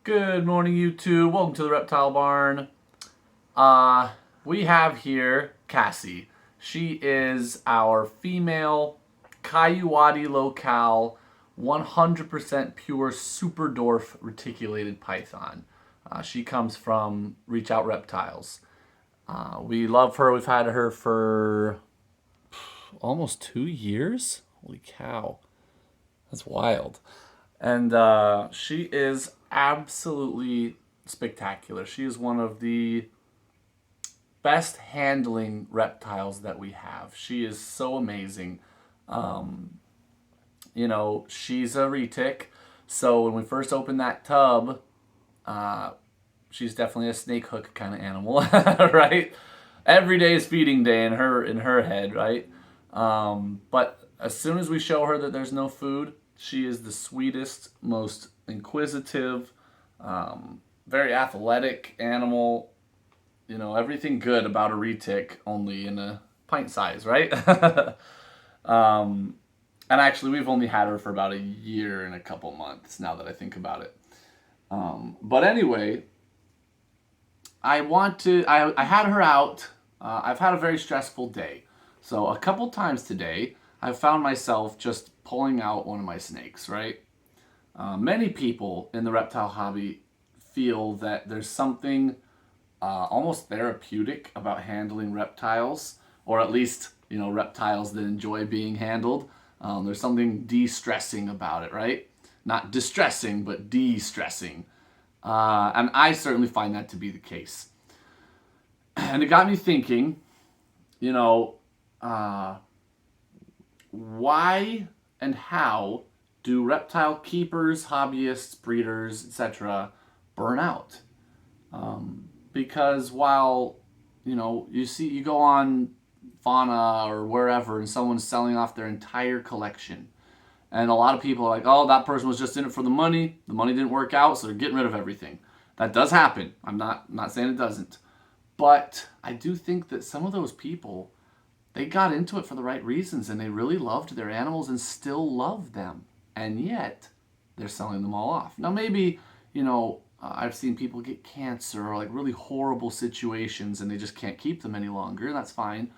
Good morning, YouTube. Welcome to the Reptile Barn. Uh, we have here Cassie. She is our female Kayuwadi locale, 100% pure super dwarf reticulated python. She comes from Reach Out Reptiles. We love her. We've had her for almost 2 years. Holy cow. That's wild. And she is absolutely spectacular. She is one of the best handling reptiles that we have. She is so amazing. She's a retic. So when we first opened that tub, uh, she's definitely a snake hook kind of animal, right? Every day is feeding day in her head, right? But as soon as we show her that there's no food, she is the sweetest, most inquisitive, very athletic animal. Everything good about a retic, only in a pint size, right? And actually, we've only had her for about a year and a couple months now that I think about it. But anyway, I had her out. I've had a very stressful day. So a couple times today, I've found myself just pulling out one of my snakes, right? Many people in the reptile hobby feel that there's something almost therapeutic about handling reptiles, or at least, reptiles that enjoy being handled. There's something de-stressing about it, right? Not distressing, but de-stressing. And I certainly find that to be the case. And it got me thinking, you know, uh, why and how do reptile keepers, hobbyists, breeders, etc., burn out? Because while, you go on Fauna or wherever and someone's selling off their entire collection, and a lot of people are like, oh, that person was just in it for the money. The money didn't work out, so they're getting rid of everything. That does happen. I'm not saying it doesn't. But I do think that some of those people, they got into it for the right reasons and they really loved their animals and still love them. And yet, they're selling them all off. Now, maybe, I've seen people get cancer or like really horrible situations and they just can't keep them any longer. And that's fine.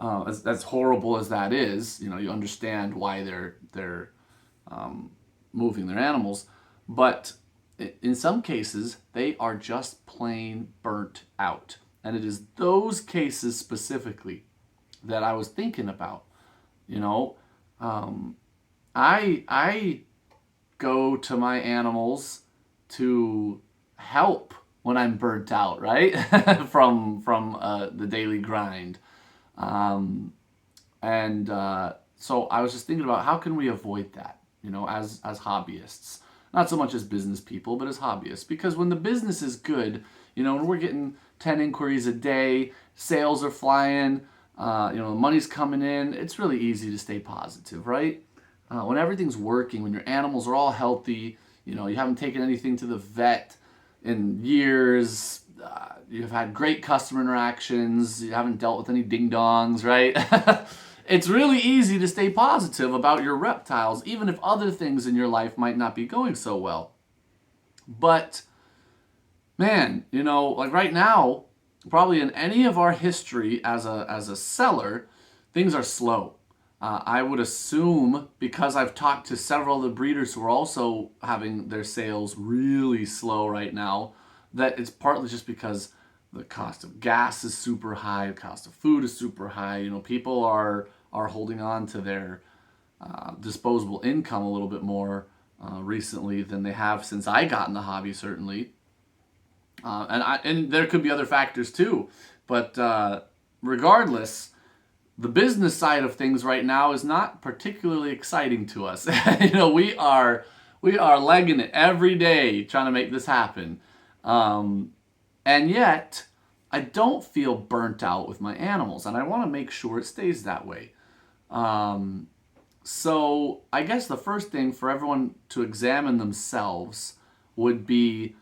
As horrible as that is, you understand why they're moving their animals. But in some cases, they are just plain burnt out. And it is those cases specifically that I was thinking about. You know, I go to my animals to help when I'm burnt out, right? from the daily grind. So I was just thinking about how can we avoid that, as hobbyists. Not so much as business people, but as hobbyists. Because when the business is good, when we're getting 10 inquiries a day, sales are flying, the money's coming in, it's really easy to stay positive, right? When everything's working, when your animals are all healthy, you haven't taken anything to the vet in years, you've had great customer interactions, you haven't dealt with any ding-dongs, right? It's really easy to stay positive about your reptiles, even if other things in your life might not be going so well. But, man, like right now, probably in any of our history as a seller, things are slow. I would assume, because I've talked to several of the breeders who are also having their sales really slow right now, that it's partly just because the cost of gas is super high, the cost of food is super high. People are holding on to their disposable income a little bit more recently than they have since I got in the hobby, certainly. And there could be other factors too, but regardless, the business side of things right now is not particularly exciting to us. We are legging it every day trying to make this happen. And yet, I don't feel burnt out with my animals, and I want to make sure it stays that way. So I guess the first thing for everyone to examine themselves would be,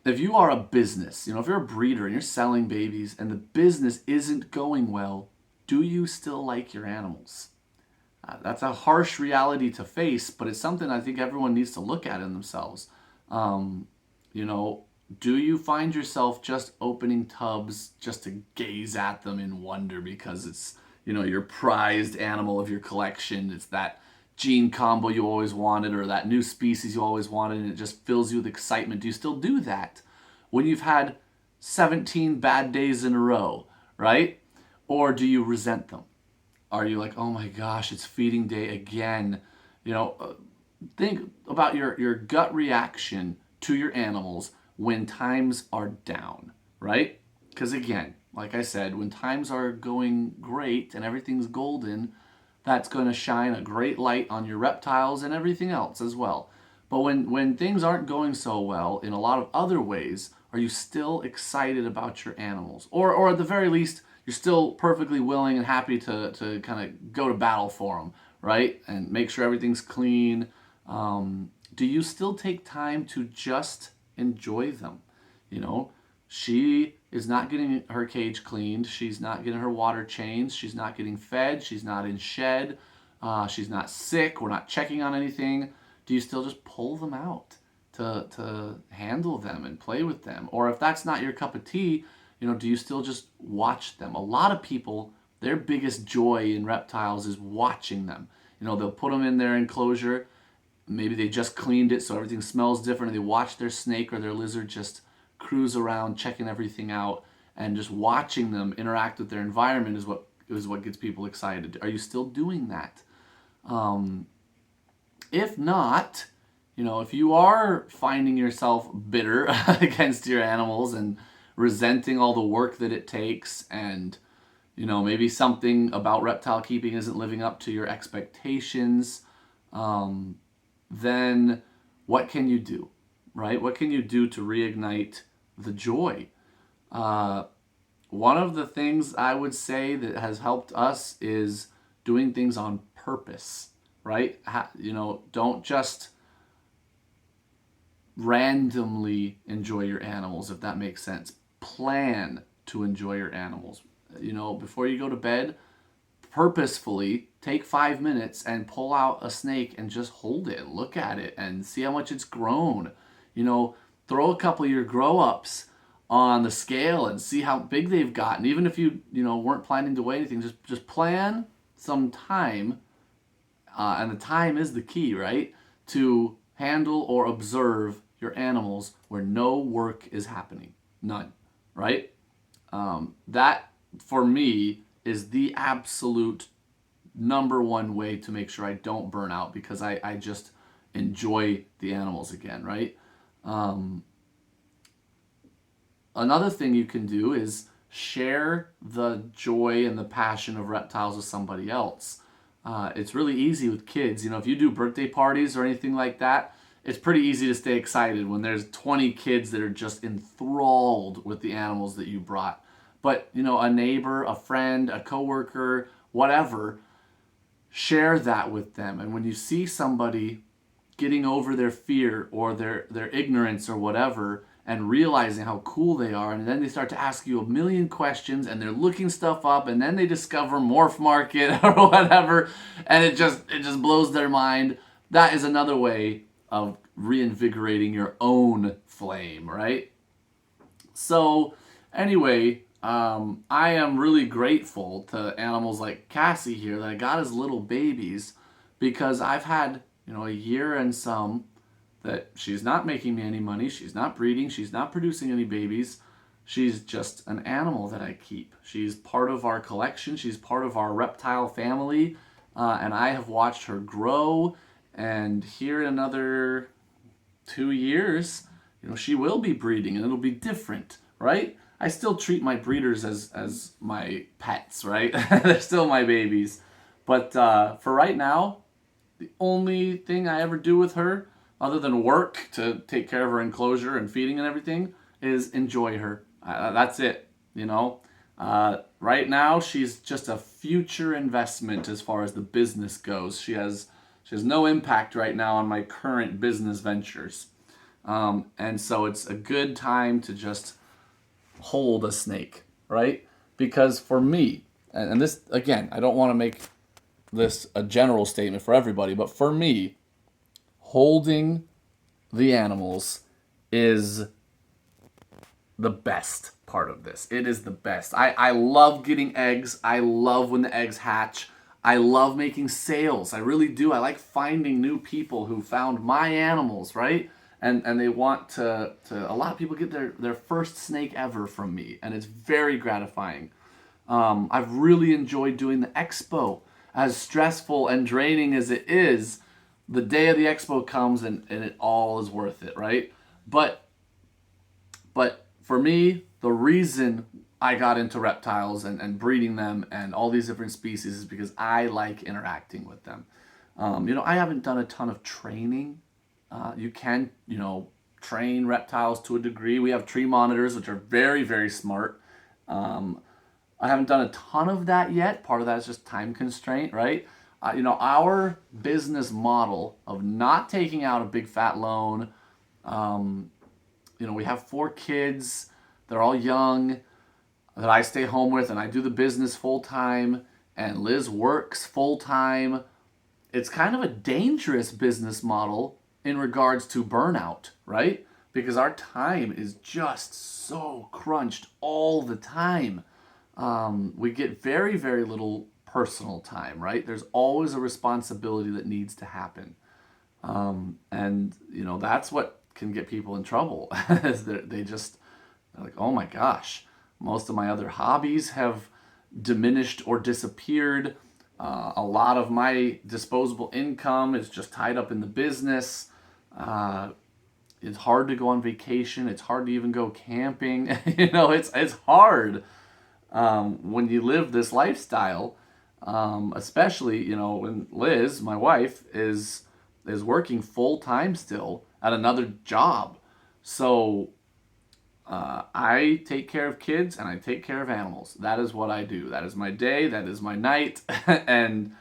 if you are a business, if you're a breeder and you're selling babies and the business isn't going well, do you still like your animals? That's a harsh reality to face, but it's something I think everyone needs to look at in themselves. Um, you know, do you find yourself just opening tubs just to gaze at them in wonder because it's, your prized animal of your collection? It's that gene combo you always wanted or that new species you always wanted, and it just fills you with excitement. Do you still do that when you've had 17 bad days in a row, right? Or do you resent them? Are you like, oh my gosh, it's feeding day again? You know, think about your gut reaction to your animals when times are down, right? Because again, like I said, when times are going great and everything's golden, that's going to shine a great light on your reptiles and everything else as well. But when things aren't going so well in a lot of other ways, are you still excited about your animals? Or at the very least, you're still perfectly willing and happy to kind of go to battle for them, right? And make sure everything's clean. Do you still take time to just enjoy them? You know, she is not getting her cage cleaned. She's not getting her water changed. She's not getting fed. She's not in shed. She's not sick. We're not checking on anything. Do you still just pull them out to handle them and play with them? Or if that's not your cup of tea, do you still just watch them? A lot of people, their biggest joy in reptiles is watching them. They'll put them in their enclosure. Maybe they just cleaned it so everything smells different, and they watch their snake or their lizard just cruise around checking everything out, and just watching them interact with their environment is what gets people excited. Are you still doing that? If not, if you are finding yourself bitter against your animals and resenting all the work that it takes, and maybe something about reptile keeping isn't living up to your expectations, then what can you do, right? What can you do to reignite the joy? One of the things I would say that has helped us is doing things on purpose, right? Don't just randomly enjoy your animals, if that makes sense. Plan to enjoy your animals. Before you go to bed, purposefully take 5 minutes and pull out a snake and just hold it, look at it, and see how much it's grown. Throw a couple of your grow-ups on the scale and see how big they've gotten. Even if you weren't planning to weigh anything, just plan some time, and the time is the key, right? To handle or observe your animals where no work is happening, none, right? That for me is the absolute number one way to make sure I don't burn out, because I just enjoy the animals again, right? Another thing you can do is share the joy and the passion of reptiles with somebody else. It's really easy with kids. If you do birthday parties or anything like that, it's pretty easy to stay excited when there's 20 kids that are just enthralled with the animals that you brought. But, a neighbor, a friend, a coworker, whatever, share that with them. And when you see somebody getting over their fear or their ignorance or whatever, and realizing how cool they are, and then they start to ask you a million questions, and they're looking stuff up, and then they discover Morph Market or whatever, and it just blows their mind. That is another way of reinvigorating your own flame, right? So anyway, I am really grateful to animals like Cassie here that I got as little babies, because I've had a year and some that she's not making me any money, she's not breeding, she's not producing any babies. She's just an animal that I keep. She's part of our collection, she's part of our reptile family, and I have watched her grow, and here in another 2 years, she will be breeding, and it'll be different, right? I still treat my breeders as my pets, right? They're still my babies. But for right now, the only thing I ever do with her, other than work to take care of her enclosure and feeding and everything, is enjoy her. That's it, Right now, she's just a future investment as far as the business goes. She has no impact right now on my current business ventures. And so it's a good time to just hold a snake, right? Because for me, and this, again, I don't want to make this a general statement for everybody, but for me, holding the animals is the best part of this. It is the best. I love getting eggs. I love when the eggs hatch. I love making sales. I really do. I like finding new people who found my animals, right? And they want to a lot of people get their first snake ever from me, and it's very gratifying. I've really enjoyed doing the expo. As stressful and draining as it is, the day of the expo comes and it all is worth it, right? But but for me, the reason I got into reptiles and breeding them and all these different species is because I like interacting with them. I haven't done a ton of training. You can, train reptiles to a degree. We have tree monitors, which are very, very smart. I haven't done a ton of that yet. Part of that is just time constraint, right? Our business model of not taking out a big fat loan, we have 4 kids. They're all young that I stay home with, and I do the business full time, and Liz works full time. It's kind of a dangerous business model in regards to burnout, right? Because our time is just so crunched all the time. We get very, very little personal time, right? There's always a responsibility that needs to happen. And that's what can get people in trouble is that they're like, oh my gosh, most of my other hobbies have diminished or disappeared. A lot of my disposable income is just tied up in the business. It's hard to go on vacation. It's hard to even go camping. It's hard when you live this lifestyle, especially when Liz, my wife, is working full time still at another job. So I take care of kids and I take care of animals. That is what I do. That is my day. That is my night, and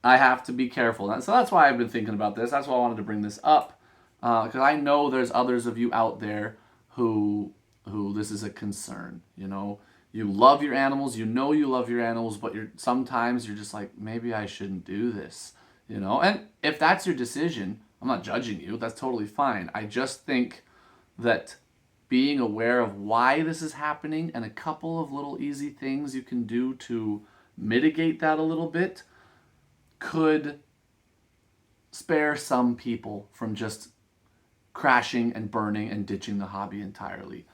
I have to be careful. So that's why I've been thinking about this. That's why I wanted to bring this up, because I know there's others of you out there who this is a concern. You love your animals. You love your animals, but sometimes you're just like, maybe I shouldn't do this. And if that's your decision, I'm not judging you. That's totally fine. I just think that being aware of why this is happening and a couple of little easy things you can do to mitigate that a little bit could spare some people from just crashing and burning and ditching the hobby entirely.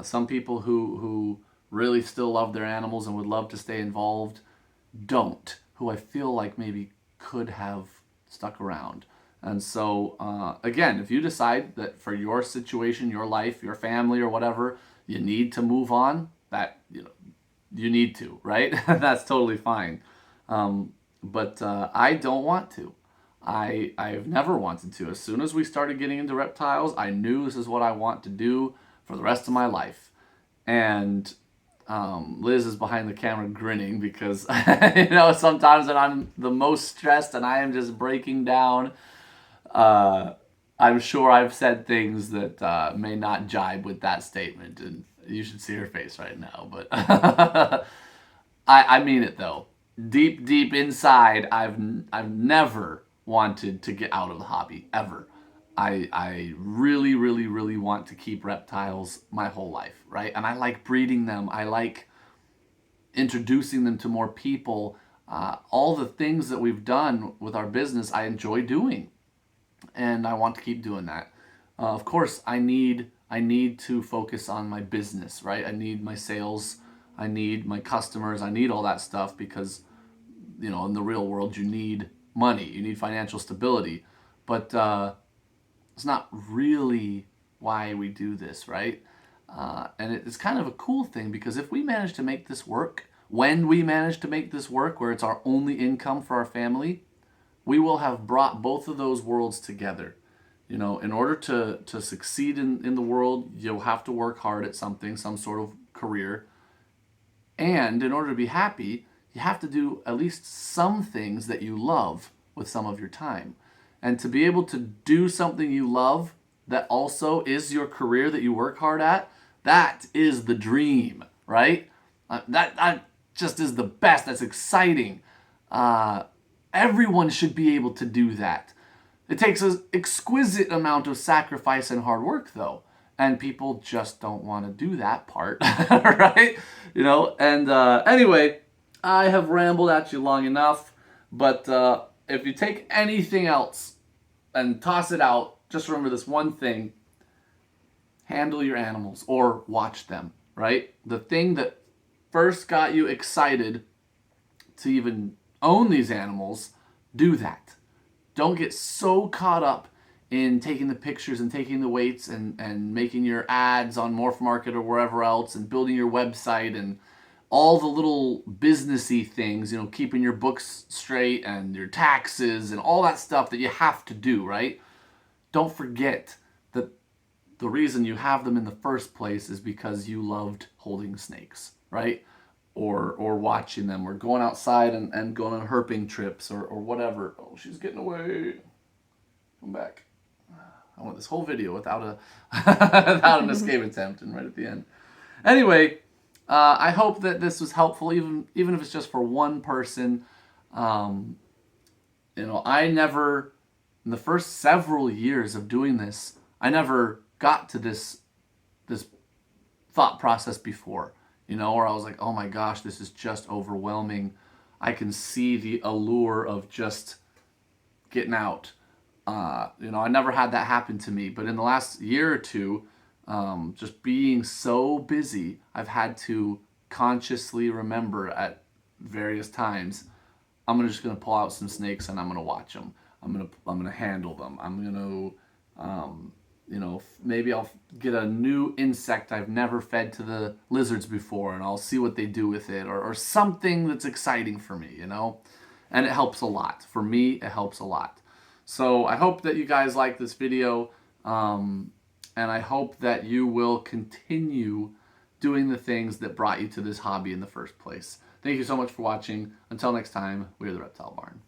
Some people who really still love their animals and would love to stay involved don't, who I feel like maybe could have stuck around. And so, again, if you decide that for your situation, your life, your family, or whatever, you need to move on, that you need to, right? That's totally fine. But I don't want to. I've never wanted to. As soon as we started getting into reptiles, I knew this is what I want to do for the rest of my life. And Liz is behind the camera grinning because sometimes when I'm the most stressed and I am just breaking down, I'm sure I've said things that may not jibe with that statement, and you should see her face right now. But I mean it though. Deep, deep inside, I've never wanted to get out of the hobby ever. I really, really, really want to keep reptiles my whole life, right? And I like breeding them. I like introducing them to more people. All the things that we've done with our business, I enjoy doing, and I want to keep doing that. Of course, I need to focus on my business, right? I need my sales. I need my customers. I need all that stuff because, in the real world, you need money. You need financial stability. But it's not really why we do this, right? And it's kind of a cool thing because if we manage to make this work, when we manage to make this work where it's our only income for our family, we will have brought both of those worlds together. In order to succeed in the world, you'll have to work hard at something, some sort of career. And in order to be happy, you have to do at least some things that you love with some of your time. And to be able to do something you love that also is your career that you work hard at, that is the dream, right? That just is the best. That's exciting. Everyone should be able to do that. It takes an exquisite amount of sacrifice and hard work, though. And people just don't want to do that part, right? And anyway, I have rambled at you long enough, but if you take anything else and toss it out, just remember this one thing: handle your animals or watch them, right? The thing that first got you excited to even own these animals, do that. Don't get so caught up in taking the pictures and taking the weights and making your ads on Morph Market or wherever else and building your website and all the little businessy things, keeping your books straight and your taxes and all that stuff that you have to do, right? Don't forget that the reason you have them in the first place is because you loved holding snakes, right? Or watching them, or going outside and going on herping trips, or whatever. Oh, she's getting away. Come back. I want this whole video without without an escape attempt, and right at the end. Anyway, I hope that this was helpful, even if it's just for one person. I never, in the first several years of doing this, I never got to this thought process before. Or I was like, oh my gosh, this is just overwhelming. I can see the allure of just getting out. I never had that happen to me, but in the last year or two, just being so busy, I've had to consciously remember at various times, I'm just gonna pull out some snakes and I'm gonna watch them. I'm gonna handle them. I'm gonna maybe I'll get a new insect I've never fed to the lizards before, and I'll see what they do with it, or something that's exciting for me, and it helps a lot. For me, it helps a lot. So I hope that you guys like this video, and I hope that you will continue doing the things that brought you to this hobby in the first place. Thank you so much for watching. Until next time, we're the Reptile Barn.